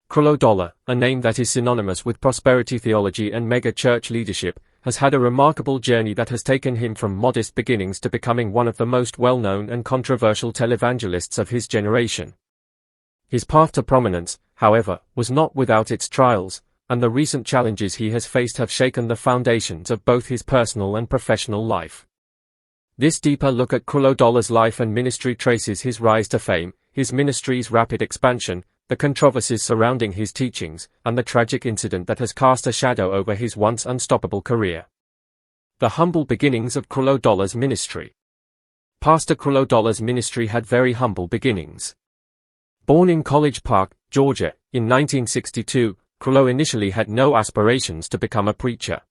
Creflo Dollar, a name that is synonymous with prosperity theology and mega-church leadership, has had a remarkable journey that has taken him from modest beginnings to becoming one of the most well-known and controversial televangelists of his generation. His path to prominence, however, was not without its trials, and the recent challenges he has faced have shaken the foundations of both his personal and professional life. This deeper look at Creflo Dollar's life and ministry traces his rise to fame, his ministry's rapid expansion, the controversies surrounding his teachings, and the tragic incident that has cast a shadow over his once unstoppable career. The humble beginnings of Creflo Dollar's ministry. Pastor Creflo Dollar's ministry had very humble beginnings. Born in College Park, Georgia, in 1962, Creflo initially had no aspirations to become a preacher.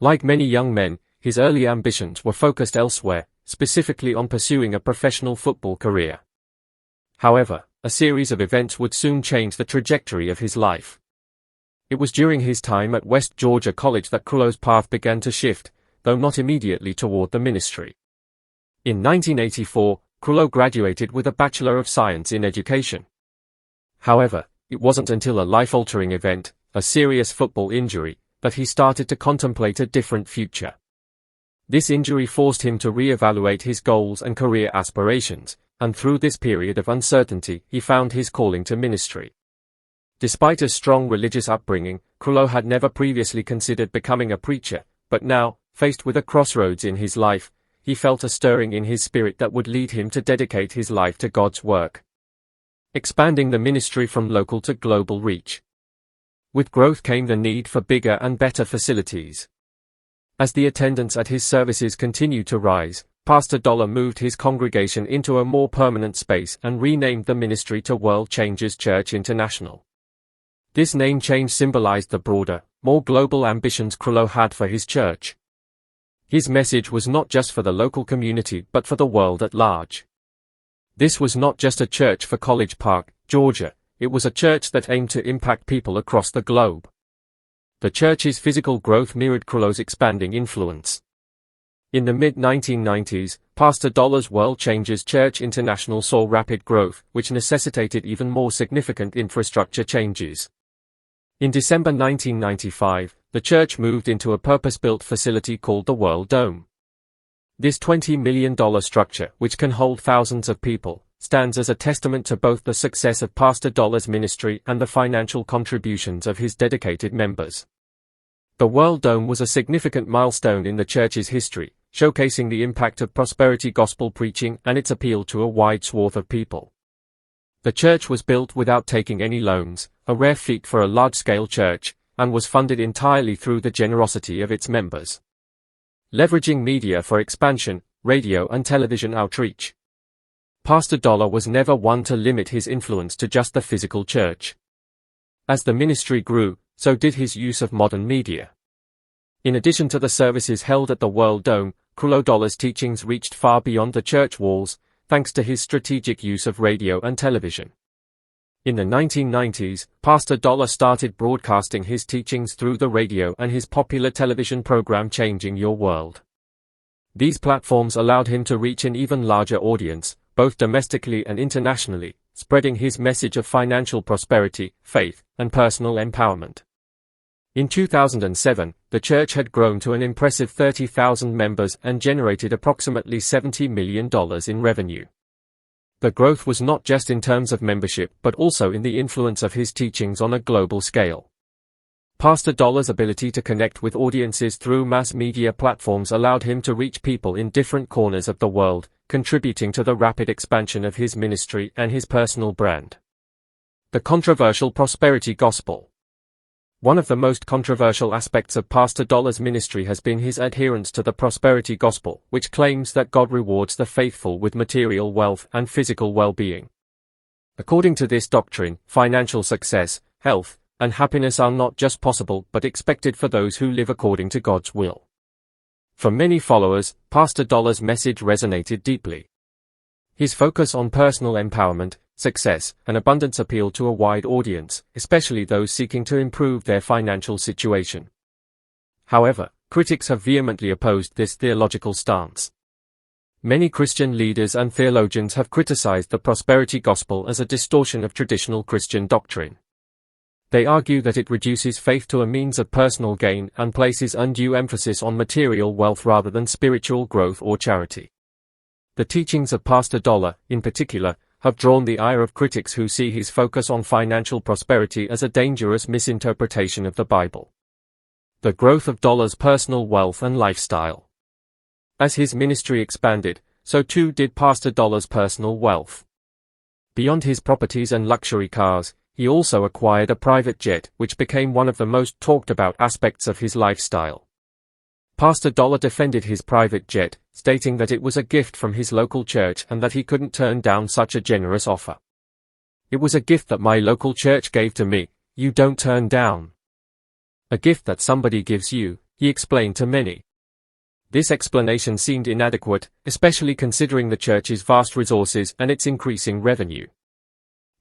Like many young men, his early ambitions were focused elsewhere, specifically on pursuing a professional football career. However, a series of events would soon change the trajectory of his life. It was during his time at West Georgia College that Creflo's path began to shift, though not immediately toward the ministry. In 1984, Creflo graduated with a Bachelor of Science in Education. However, it wasn't until a life-altering event, a serious football injury, that he started to contemplate a different future. This injury forced him to re-evaluate his goals and career aspirations, and through this period of uncertainty, he found his calling to ministry. Despite a strong religious upbringing, Creflo had never previously considered becoming a preacher, but now, faced with a crossroads in his life, he felt a stirring in his spirit that would lead him to dedicate his life to God's work, expanding the ministry from local to global reach. With growth came the need for bigger and better facilities. As the attendance at his services continued to rise, Pastor Dollar moved his congregation into a more permanent space and renamed the ministry to World Changers Church International. This name change symbolized the broader, more global ambitions Creflo had for his church. His message was not just for the local community but for the world at large. This was not just a church for College Park, Georgia, it was a church that aimed to impact people across the globe. The church's physical growth mirrored Creflo's expanding influence. In the mid-1990s, Pastor Dollar's World Changers Church International saw rapid growth, which necessitated even more significant infrastructure changes. In December 1995, the church moved into a purpose-built facility called the World Dome. This $20 million structure, which can hold thousands of people, stands as a testament to both the success of Pastor Dollar's ministry and the financial contributions of his dedicated members. The World Dome was a significant milestone in the church's history, showcasing the impact of prosperity gospel preaching and its appeal to a wide swath of people. The church was built without taking any loans, a rare feat for a large-scale church, and was funded entirely through the generosity of its members. Leveraging media for expansion, radio and television outreach. Pastor Dollar was never one to limit his influence to just the physical church. As the ministry grew, so did his use of modern media. In addition to the services held at the World Dome, Creflo Dollar's teachings reached far beyond the church walls, thanks to his strategic use of radio and television. In the 1990s, Pastor Dollar started broadcasting his teachings through the radio and his popular television program Changing Your World. These platforms allowed him to reach an even larger audience, both domestically and internationally, spreading his message of financial prosperity, faith, and personal empowerment. In 2007, the church had grown to an impressive 30,000 members and generated approximately $70 million in revenue. The growth was not just in terms of membership but also in the influence of his teachings on a global scale. Pastor Dollar's ability to connect with audiences through mass media platforms allowed him to reach people in different corners of the world, contributing to the rapid expansion of his ministry and his personal brand. The controversial prosperity gospel. One of the most controversial aspects of Pastor Dollar's ministry has been his adherence to the prosperity gospel, which claims that God rewards the faithful with material wealth and physical well-being. According to this doctrine, financial success, health, and happiness are not just possible but expected for those who live according to God's will. For many followers, Pastor Dollar's message resonated deeply. His focus on personal empowerment, success, and abundance appealed to a wide audience, especially those seeking to improve their financial situation. However, critics have vehemently opposed this theological stance. Many Christian leaders and theologians have criticized the prosperity gospel as a distortion of traditional Christian doctrine. They argue that it reduces faith to a means of personal gain and places undue emphasis on material wealth rather than spiritual growth or charity. The teachings of Pastor Dollar, in particular, have drawn the ire of critics who see his focus on financial prosperity as a dangerous misinterpretation of the Bible. The growth of Dollar's personal wealth and lifestyle. As his ministry expanded, so too did Pastor Dollar's personal wealth. Beyond his properties and luxury cars, he also acquired a private jet, which became one of the most talked about aspects of his lifestyle. Pastor Dollar defended his private jet, stating that it was a gift from his local church and that he couldn't turn down such a generous offer. "It was a gift that my local church gave to me, you don't turn down. A gift that somebody gives you," he explained to many. This explanation seemed inadequate, especially considering the church's vast resources and its increasing revenue.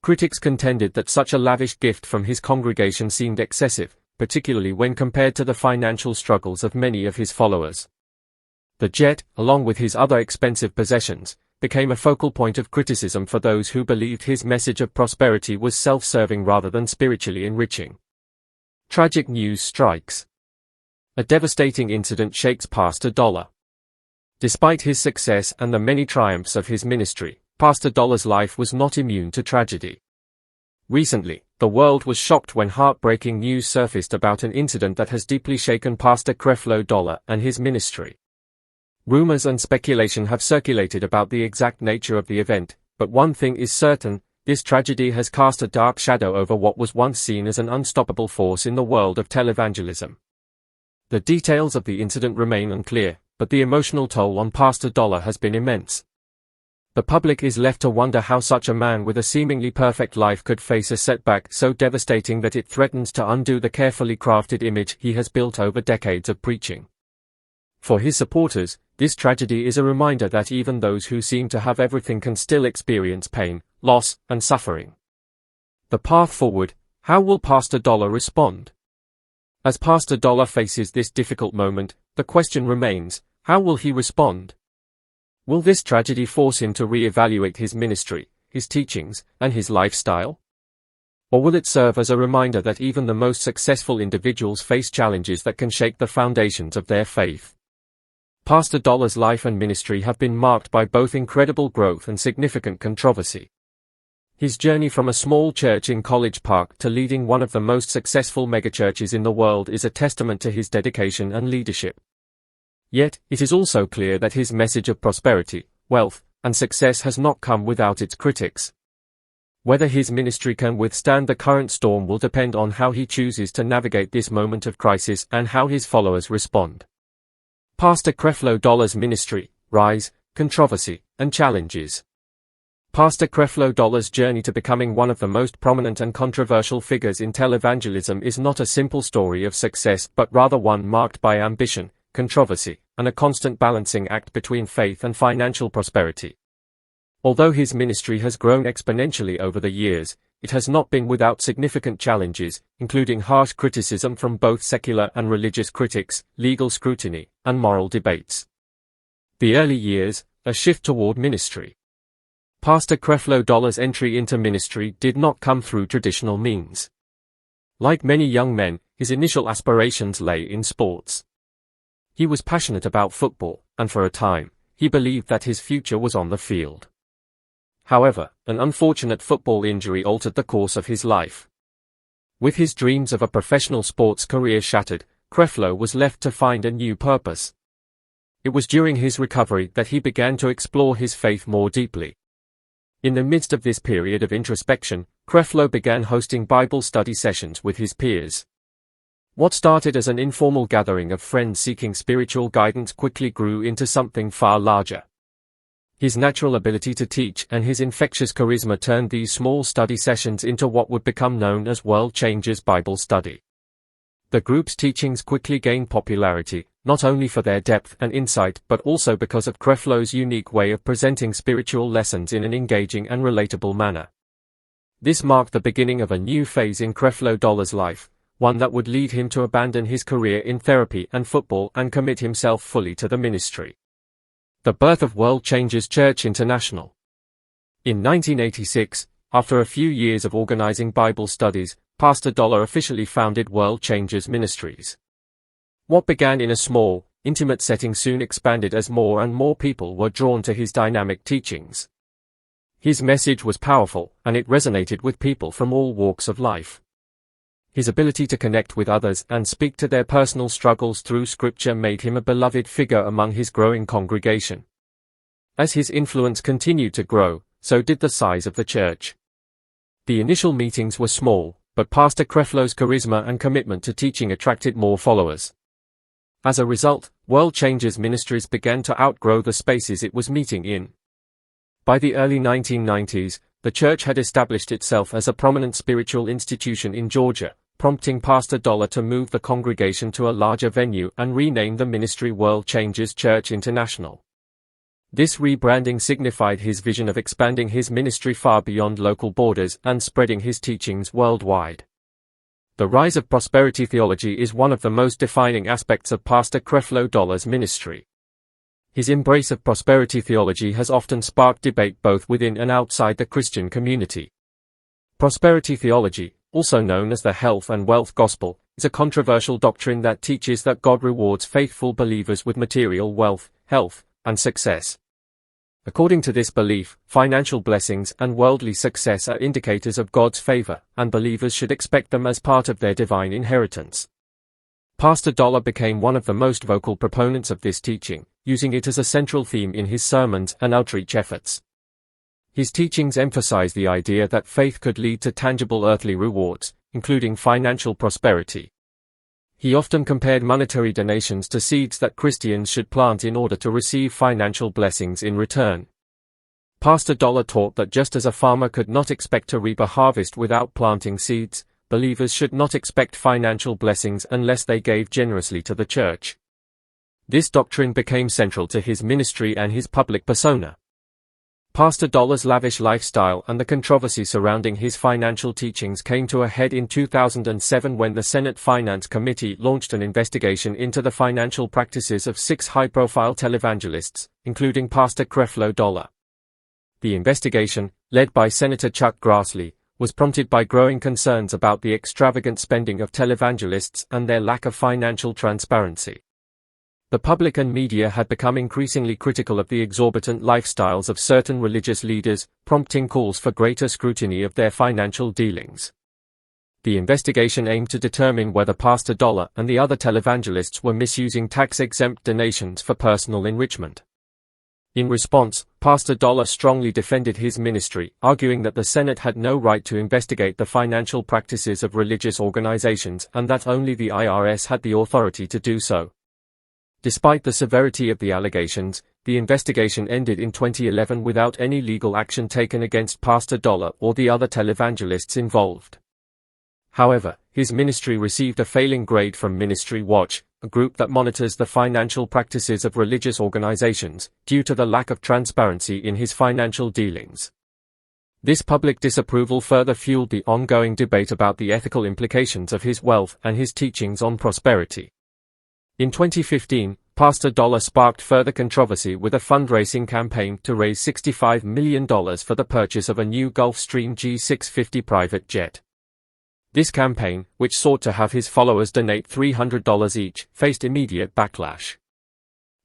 Critics contended that such a lavish gift from his congregation seemed excessive, particularly when compared to the financial struggles of many of his followers. The jet, along with his other expensive possessions, became a focal point of criticism for those who believed his message of prosperity was self-serving rather than spiritually enriching. Tragic news strikes. A devastating incident shakes Pastor Dollar. Despite his success and the many triumphs of his ministry, Pastor Dollar's life was not immune to tragedy. Recently, the world was shocked when heartbreaking news surfaced about an incident that has deeply shaken Pastor Creflo Dollar and his ministry. Rumors and speculation have circulated about the exact nature of the event, but one thing is certain: this tragedy has cast a dark shadow over what was once seen as an unstoppable force in the world of televangelism. The details of the incident remain unclear, but the emotional toll on Pastor Dollar has been immense. The public is left to wonder how such a man with a seemingly perfect life could face a setback so devastating that it threatens to undo the carefully crafted image he has built over decades of preaching. For his supporters, this tragedy is a reminder that even those who seem to have everything can still experience pain, loss, and suffering. The path forward: how will Pastor Dollar respond? As Pastor Dollar faces this difficult moment, the question remains: how will he respond? Will this tragedy force him to re-evaluate his ministry, his teachings, and his lifestyle? Or will it serve as a reminder that even the most successful individuals face challenges that can shake the foundations of their faith? Pastor Dollar's life and ministry have been marked by both incredible growth and significant controversy. His journey from a small church in College Park to leading one of the most successful megachurches in the world is a testament to his dedication and leadership. Yet, it is also clear that his message of prosperity, wealth, and success has not come without its critics. Whether his ministry can withstand the current storm will depend on how he chooses to navigate this moment of crisis and how his followers respond. Pastor Creflo Dollar's ministry, rise, controversy, and challenges. Pastor Creflo Dollar's journey to becoming one of the most prominent and controversial figures in televangelism is not a simple story of success but rather one marked by ambition, controversy, and a constant balancing act between faith and financial prosperity. Although his ministry has grown exponentially over the years, it has not been without significant challenges, including harsh criticism from both secular and religious critics, legal scrutiny, and moral debates. The early years: a shift toward ministry. Pastor Creflo Dollar's entry into ministry did not come through traditional means. Like many young men, his initial aspirations lay in sports. He was passionate about football, and for a time, he believed that his future was on the field. However, an unfortunate football injury altered the course of his life. With his dreams of a professional sports career shattered, Creflo was left to find a new purpose. It was during his recovery that he began to explore his faith more deeply. In the midst of this period of introspection, Creflo began hosting Bible study sessions with his peers. What started as an informal gathering of friends seeking spiritual guidance quickly grew into something far larger. His natural ability to teach and his infectious charisma turned these small study sessions into what would become known as World Changers Bible Study. The group's teachings quickly gained popularity, not only for their depth and insight but also because of Creflo's unique way of presenting spiritual lessons in an engaging and relatable manner. This marked the beginning of a new phase in Creflo Dollar's life, one that would lead him to abandon his career in therapy and football and commit himself fully to the ministry. The birth of World Changers Church International. In 1986, after a few years of organizing Bible studies, Pastor Dollar officially founded World Changers Ministries. What began in a small, intimate setting soon expanded as more and more people were drawn to his dynamic teachings. His message was powerful, and it resonated with people from all walks of life. His ability to connect with others and speak to their personal struggles through Scripture made him a beloved figure among his growing congregation. As his influence continued to grow, so did the size of the church. The initial meetings were small, but Pastor Creflo's charisma and commitment to teaching attracted more followers. As a result, World Changers Ministries began to outgrow the spaces it was meeting in. By the early 1990s, the church had established itself as a prominent spiritual institution in Georgia, prompting Pastor Dollar to move the congregation to a larger venue and rename the ministry World Changers Church International. This rebranding signified his vision of expanding his ministry far beyond local borders and spreading his teachings worldwide. The rise of prosperity theology is one of the most defining aspects of Pastor Creflo Dollar's ministry. His embrace of prosperity theology has often sparked debate both within and outside the Christian community. Prosperity theology, also known as the health and wealth gospel, is a controversial doctrine that teaches that God rewards faithful believers with material wealth, health, and success. According to this belief, financial blessings and worldly success are indicators of God's favor, and believers should expect them as part of their divine inheritance. Pastor Dollar became one of the most vocal proponents of this teaching, using it as a central theme in his sermons and outreach efforts. His teachings emphasize the idea that faith could lead to tangible earthly rewards, including financial prosperity. He often compared monetary donations to seeds that Christians should plant in order to receive financial blessings in return. Pastor Dollar taught that just as a farmer could not expect to reap a harvest without planting seeds, believers should not expect financial blessings unless they gave generously to the church. This doctrine became central to his ministry and his public persona. Pastor Dollar's lavish lifestyle and the controversy surrounding his financial teachings came to a head in 2007 when the Senate Finance Committee launched an investigation into the financial practices of 6 high-profile televangelists, including Pastor Creflo Dollar. The investigation, led by Senator Chuck Grassley, was prompted by growing concerns about the extravagant spending of televangelists and their lack of financial transparency. The public and media had become increasingly critical of the exorbitant lifestyles of certain religious leaders, prompting calls for greater scrutiny of their financial dealings. The investigation aimed to determine whether Pastor Dollar and the other televangelists were misusing tax-exempt donations for personal enrichment. In response, Pastor Dollar strongly defended his ministry, arguing that the Senate had no right to investigate the financial practices of religious organizations and that only the IRS had the authority to do so. Despite the severity of the allegations, the investigation ended in 2011 without any legal action taken against Pastor Dollar or the other televangelists involved. However, his ministry received a failing grade from Ministry Watch, a group that monitors the financial practices of religious organizations, due to the lack of transparency in his financial dealings. This public disapproval further fueled the ongoing debate about the ethical implications of his wealth and his teachings on prosperity. In 2015, Pastor Dollar sparked further controversy with a fundraising campaign to raise $65 million for the purchase of a new Gulfstream G650 private jet. This campaign, which sought to have his followers donate $300 each, faced immediate backlash.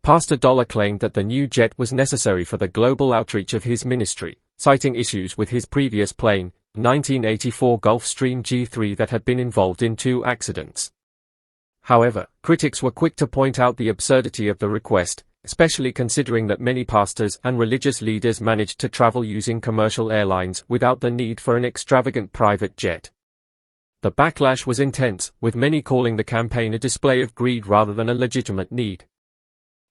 Pastor Dollar claimed that the new jet was necessary for the global outreach of his ministry, citing issues with his previous plane, a 1984 Gulfstream G3 that had been involved in 2 accidents. However, critics were quick to point out the absurdity of the request, especially considering that many pastors and religious leaders managed to travel using commercial airlines without the need for an extravagant private jet. The backlash was intense, with many calling the campaign a display of greed rather than a legitimate need.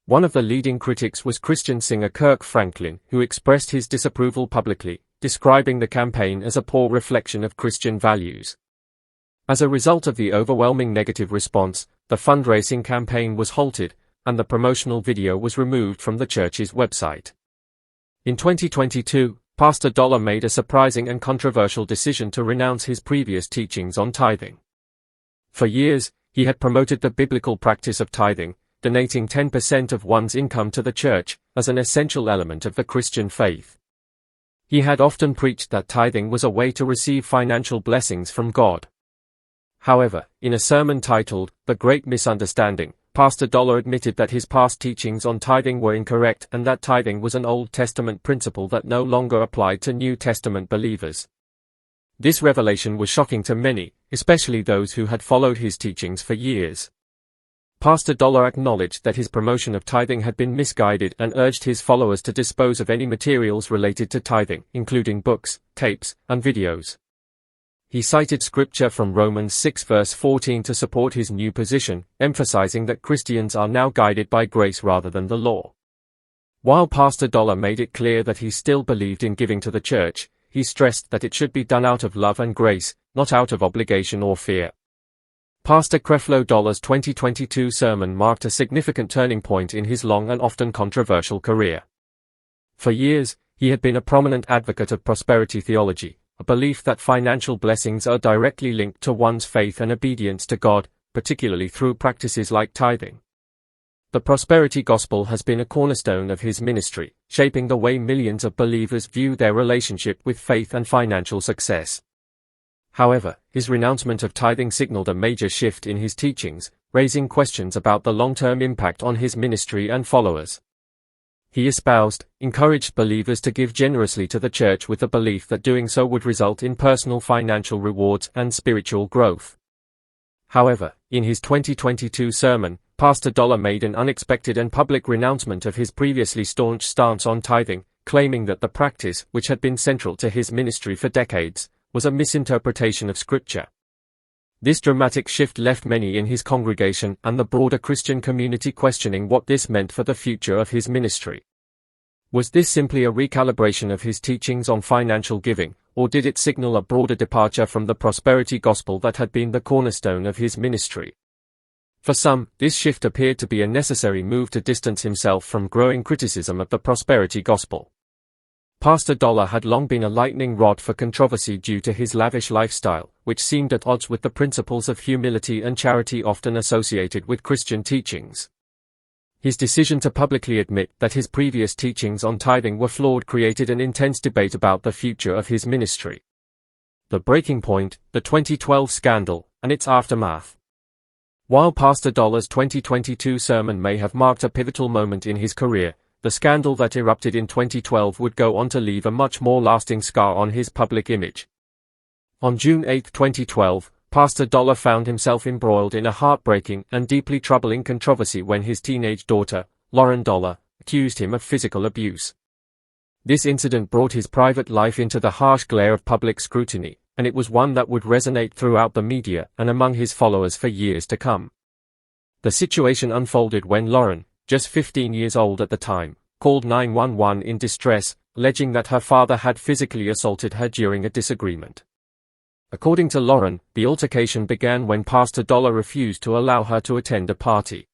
One of the leading critics was Christian singer Kirk Franklin, who expressed his disapproval publicly, describing the campaign as a poor reflection of Christian values. As a result of the overwhelming negative response, the fundraising campaign was halted, and the promotional video was removed from the church's website. In 2022, Pastor Dollar made a surprising and controversial decision to renounce his previous teachings on tithing. For years, he had promoted the biblical practice of tithing, donating 10% of one's income to the church, as an essential element of the Christian faith. He had often preached that tithing was a way to receive financial blessings from God. However, in a sermon titled, "The Great Misunderstanding," Pastor Dollar admitted that his past teachings on tithing were incorrect and that tithing was an Old Testament principle that no longer applied to New Testament believers. This revelation was shocking to many, especially those who had followed his teachings for years. Pastor Dollar acknowledged that his promotion of tithing had been misguided and urged his followers to dispose of any materials related to tithing, including books, tapes, and videos. He cited scripture from Romans 6 verse 14 to support his new position, emphasizing that Christians are now guided by grace rather than the law. While Pastor Dollar made it clear that he still believed in giving to the church, he stressed that it should be done out of love and grace, not out of obligation or fear. Pastor Creflo Dollar's 2022 sermon marked a significant turning point in his long and often controversial career. For years, he had been a prominent advocate of prosperity theology, a belief that financial blessings are directly linked to one's faith and obedience to God, particularly through practices like tithing. The prosperity gospel has been a cornerstone of his ministry, shaping the way millions of believers view their relationship with faith and financial success. However, his renouncement of tithing signaled a major shift in his teachings, raising questions about the long-term impact on his ministry and followers. He encouraged believers to give generously to the church with the belief that doing so would result in personal financial rewards and spiritual growth. However, in his 2022 sermon, Pastor Dollar made an unexpected and public renouncement of his previously staunch stance on tithing, claiming that the practice, which had been central to his ministry for decades, was a misinterpretation of Scripture. This dramatic shift left many in his congregation and the broader Christian community questioning what this meant for the future of his ministry. Was this simply a recalibration of his teachings on financial giving, or did it signal a broader departure from the prosperity gospel that had been the cornerstone of his ministry? For some, this shift appeared to be a necessary move to distance himself from growing criticism of the prosperity gospel. Pastor Dollar had long been a lightning rod for controversy due to his lavish lifestyle, which seemed at odds with the principles of humility and charity often associated with Christian teachings. His decision to publicly admit that his previous teachings on tithing were flawed created an intense debate about the future of his ministry. The breaking point, the 2012 scandal, and its aftermath. While Pastor Dollar's 2022 sermon may have marked a pivotal moment in his career, the scandal that erupted in 2012 would go on to leave a much more lasting scar on his public image. On June 8, 2012, Pastor Dollar found himself embroiled in a heartbreaking and deeply troubling controversy when his teenage daughter, Lauren Dollar, accused him of physical abuse. This incident brought his private life into the harsh glare of public scrutiny, and it was one that would resonate throughout the media and among his followers for years to come. The situation unfolded when Lauren, just 15 years old at the time, called 911 in distress, alleging that her father had physically assaulted her during a disagreement. According to Lauren, the altercation began when Pastor Dollar refused to allow her to attend a party.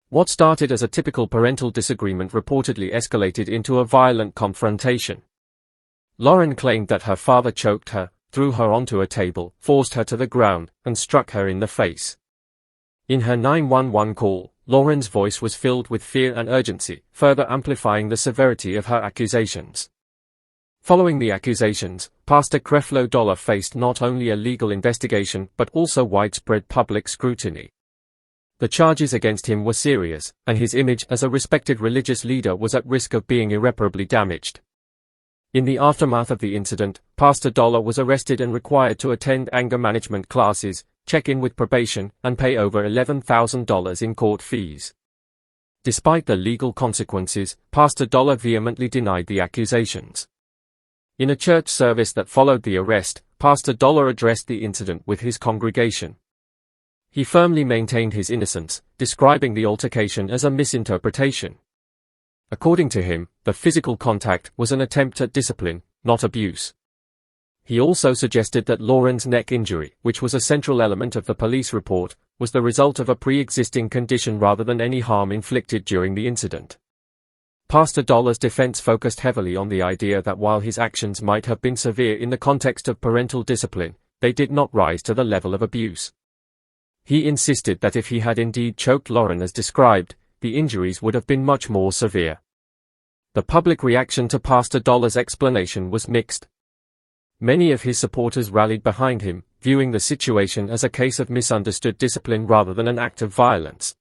What started as a typical parental disagreement reportedly escalated into a violent confrontation. Lauren claimed that her father choked her, threw her onto a table, forced her to the ground, and struck her in the face. In her 911 call, Lauren's voice was filled with fear and urgency, further amplifying the severity of her accusations. Following the accusations, Pastor Creflo Dollar faced not only a legal investigation but also widespread public scrutiny. The charges against him were serious, and his image as a respected religious leader was at risk of being irreparably damaged. In the aftermath of the incident, Pastor Dollar was arrested and required to attend anger management classes, check in with probation, and pay over $11,000 in court fees. Despite the legal consequences, Pastor Dollar vehemently denied the accusations. In a church service that followed the arrest, Pastor Dollar addressed the incident with his congregation. He firmly maintained his innocence, describing the altercation as a misinterpretation. According to him, the physical contact was an attempt at discipline, not abuse. He also suggested that Lauren's neck injury, which was a central element of the police report, was the result of a pre-existing condition rather than any harm inflicted during the incident. Pastor Dollar's defense focused heavily on the idea that while his actions might have been severe in the context of parental discipline, they did not rise to the level of abuse. He insisted that if he had indeed choked Lauren as described, the injuries would have been much more severe. The public reaction to Pastor Dollar's explanation was mixed. Many of his supporters rallied behind him, viewing the situation as a case of misunderstood discipline rather than an act of violence.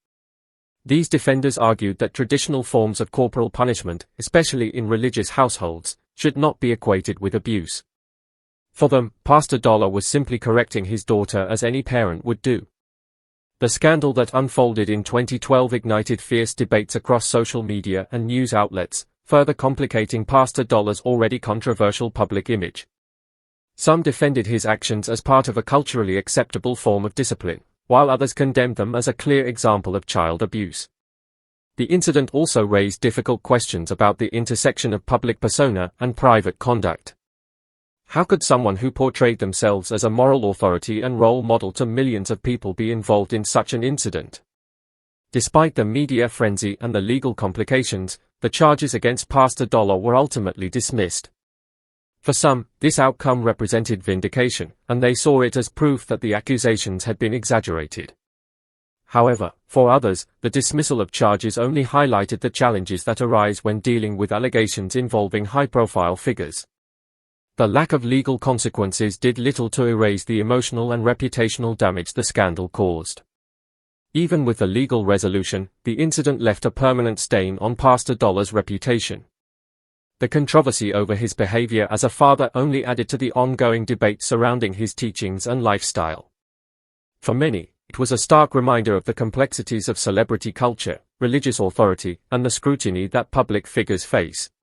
These defenders argued that traditional forms of corporal punishment, especially in religious households, should not be equated with abuse. For them, Pastor Dollar was simply correcting his daughter as any parent would do. The scandal that unfolded in 2012 ignited fierce debates across social media and news outlets, further complicating Pastor Dollar's already controversial public image. Some defended his actions as part of a culturally acceptable form of discipline, while others condemned them as a clear example of child abuse. The incident also raised difficult questions about the intersection of public persona and private conduct. How could someone who portrayed themselves as a moral authority and role model to millions of people be involved in such an incident? Despite the media frenzy and the legal complications, the charges against Pastor Dollar were ultimately dismissed. For some, this outcome represented vindication, and they saw it as proof that the accusations had been exaggerated. However, for others, the dismissal of charges only highlighted the challenges that arise when dealing with allegations involving high-profile figures. The lack of legal consequences did little to erase the emotional and reputational damage the scandal caused. Even with the legal resolution, the incident left a permanent stain on Pastor Dollar's reputation. The controversy over his behavior as a father only added to the ongoing debate surrounding his teachings and lifestyle. For many, it was a stark reminder of the complexities of celebrity culture, religious authority, and the scrutiny that public figures face.